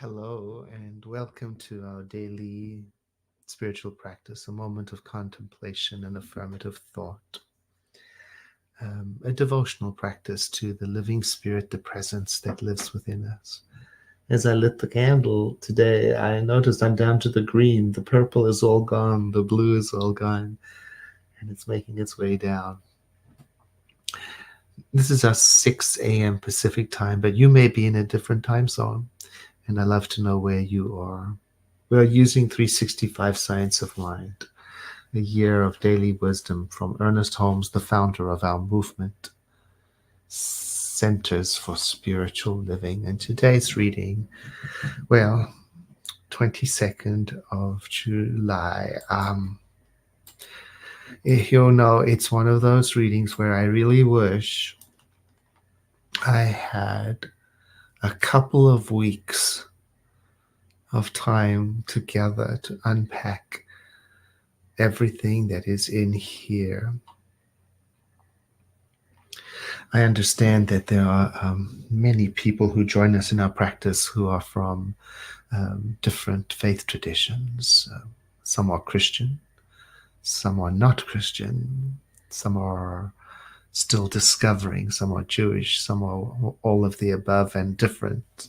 Hello, and welcome to our daily spiritual practice, a moment of contemplation and affirmative thought, a devotional practice to the living spirit, the presence that lives within us. As I lit the candle today, I noticed I'm down to the green. The purple is all gone, the blue is all gone, and it's making its way down. This is our 6 a.m. Pacific time, but you may be in a different time zone, and I'd love to know where you are. We are using 365 Science of Mind, a year of daily wisdom from Ernest Holmes, the founder of our movement, Centers for Spiritual Living. And today's reading, 22nd of July. It's one of those readings where I really wish I had a couple of weeks of time together to unpack everything that is in here. I understand that there are many people who join us in our practice who are from different faith traditions. Some are Christian, some are not Christian, some are still discovering, some are Jewish, some are all of the above and different.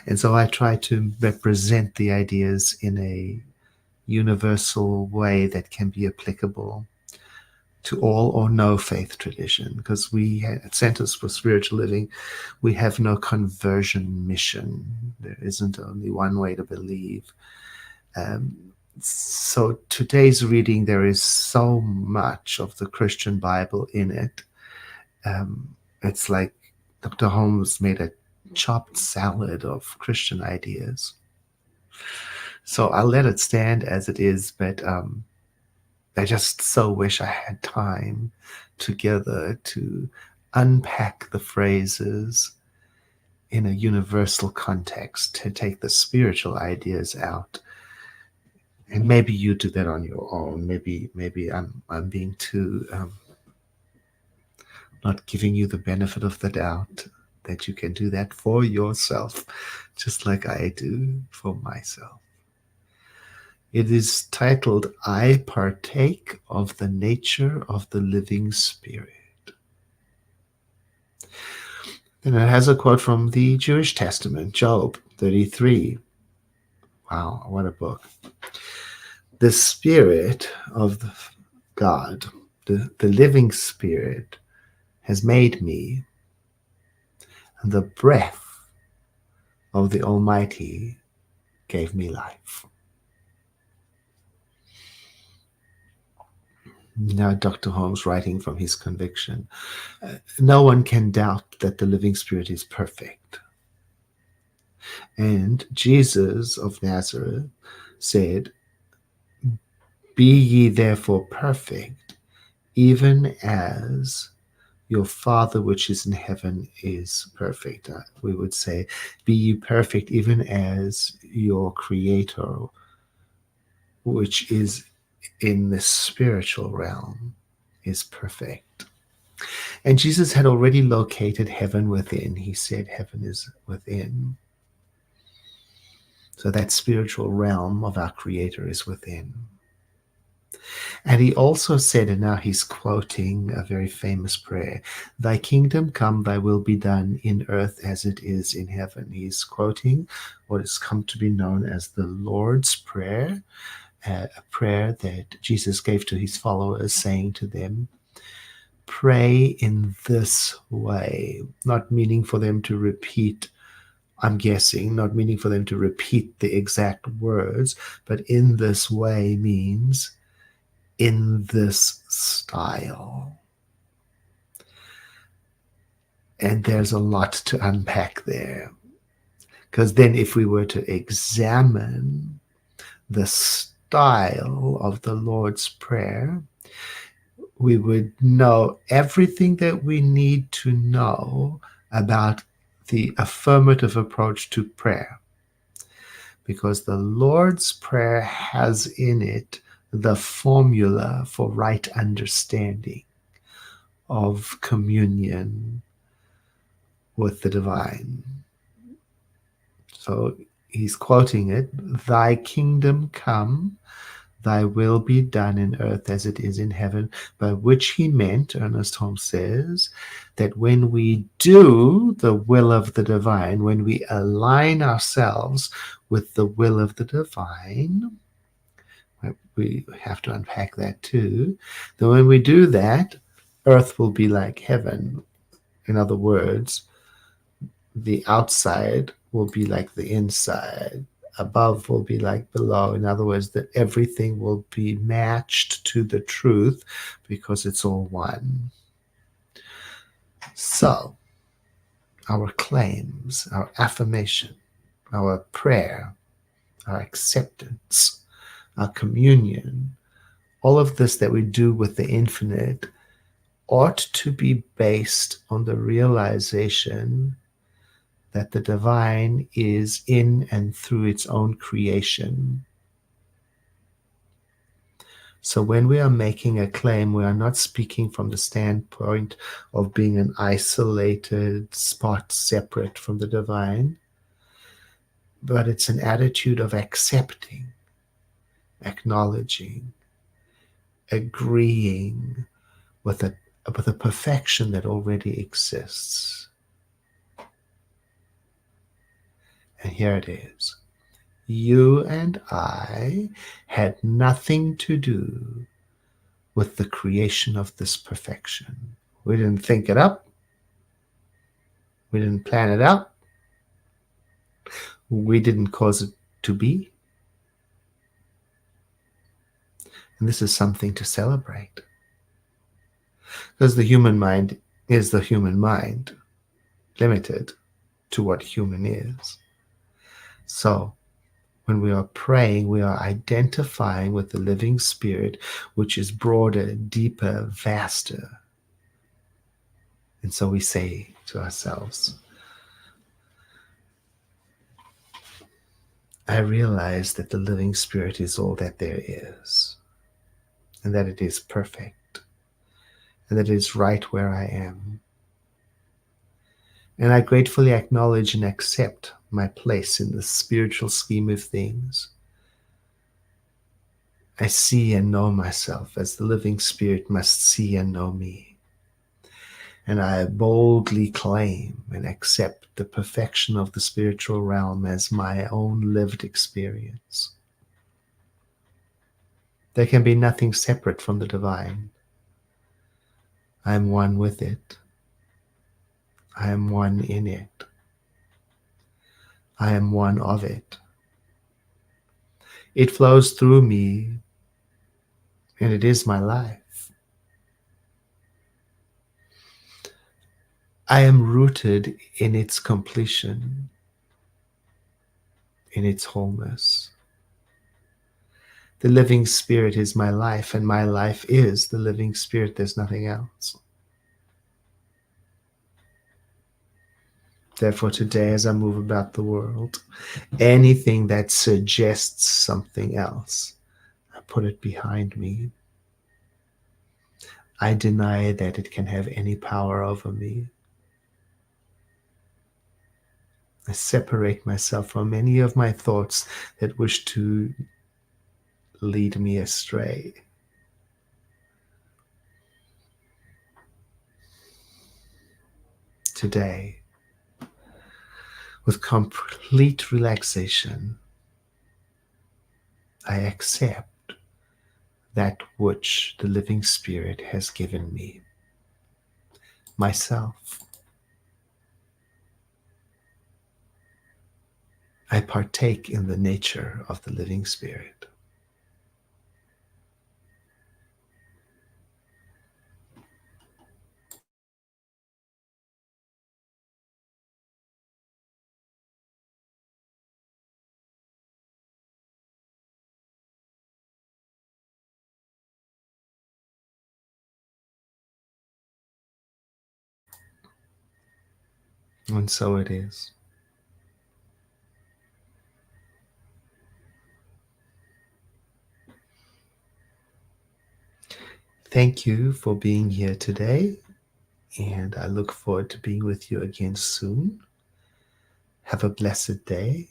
And so I try to represent the ideas in a universal way that can be applicable to all or no faith tradition, because we at Centers for Spiritual Living, we have no conversion mission. There isn't only one way to believe. So today's reading, there is so much of the Christian Bible in it. It's like Dr. Holmes made a chopped salad of Christian ideas. So I'll let it stand as it is, but I just so wish I had time together to unpack the phrases in a universal context, to take the spiritual ideas out. And maybe you do that on your own. Maybe I'm being too not giving you the benefit of the doubt that you can do that for yourself, just like I do for myself. It is titled, I Partake of the Nature of the Living Spirit. And it has a quote from the Jewish Testament, Job 33. Wow, what a book. The Spirit of God, the living Spirit, has made me, and the breath of the Almighty gave me life. Now, Dr. Holmes, writing from his conviction, no one can doubt that the living Spirit is perfect. And Jesus of Nazareth said, be ye therefore perfect, even as your Father which is in heaven is perfect. We would say, be ye perfect, even as your Creator, which is in the spiritual realm, is perfect. And Jesus had already located heaven within. He said heaven is within. So that spiritual realm of our Creator is within. And he also said, and now he's quoting a very famous prayer, thy kingdom come, thy will be done in earth as it is in heaven. He's quoting what has come to be known as the Lord's Prayer, a prayer that Jesus gave to his followers, saying to them, pray in this way, not meaning for them to repeat, I'm guessing, not meaning for them to repeat the exact words, but in this way means in this style. And there's a lot to unpack there. Because then if we were to examine the style of the Lord's Prayer, we would know everything that we need to know about the affirmative approach to prayer. Because the Lord's Prayer has in it the formula for right understanding of communion with the divine. So he's quoting it, "Thy kingdom come, thy will be done in earth as it is in heaven," by which he meant, Ernest Holmes says, that when we do the will of the divine, when we align ourselves with the will of the divine, we have to unpack that too, that when we do that, earth will be like heaven. In other words, the outside will be like the inside. Above will be like below. In other words, that everything will be matched to the truth because it's all one. So, our claims, our affirmation, our prayer, our acceptance, our communion, all of this that we do with the infinite ought to be based on the realization that the divine is in and through its own creation. So when we are making a claim, we are not speaking from the standpoint of being an isolated spot separate from the divine, but it's an attitude of accepting, acknowledging, agreeing with a perfection that already exists. And here it is. You and I had nothing to do with the creation of this perfection. We didn't think it up. We didn't plan it out. We didn't cause it to be. And this is something to celebrate. Because the human mind is the human mind, limited to what human is. So, when we are praying, we are identifying with the living spirit, which is broader, deeper, vaster. And so we say to ourselves, I realize that the living spirit is all that there is, and that it is perfect, and that it is right where I am. And I gratefully acknowledge and accept my place in the spiritual scheme of things. I see and know myself as the living spirit must see and know me. And I boldly claim and accept the perfection of the spiritual realm as my own lived experience. There can be nothing separate from the divine. I am one with it. I am one in it. I am one of it. It flows through me, and it is my life. I am rooted in its completion, in its wholeness. The living spirit is my life, and my life is the living spirit. There's nothing else. Therefore, today, as I move about the world, anything that suggests something else, I put it behind me. I deny that it can have any power over me. I separate myself from any of my thoughts that wish to lead me astray. Today, with complete relaxation, I accept that which the living spirit has given me, myself. I partake in the nature of the living spirit. And so it is. Thank you for being here today, and I look forward to being with you again soon. Have a blessed day,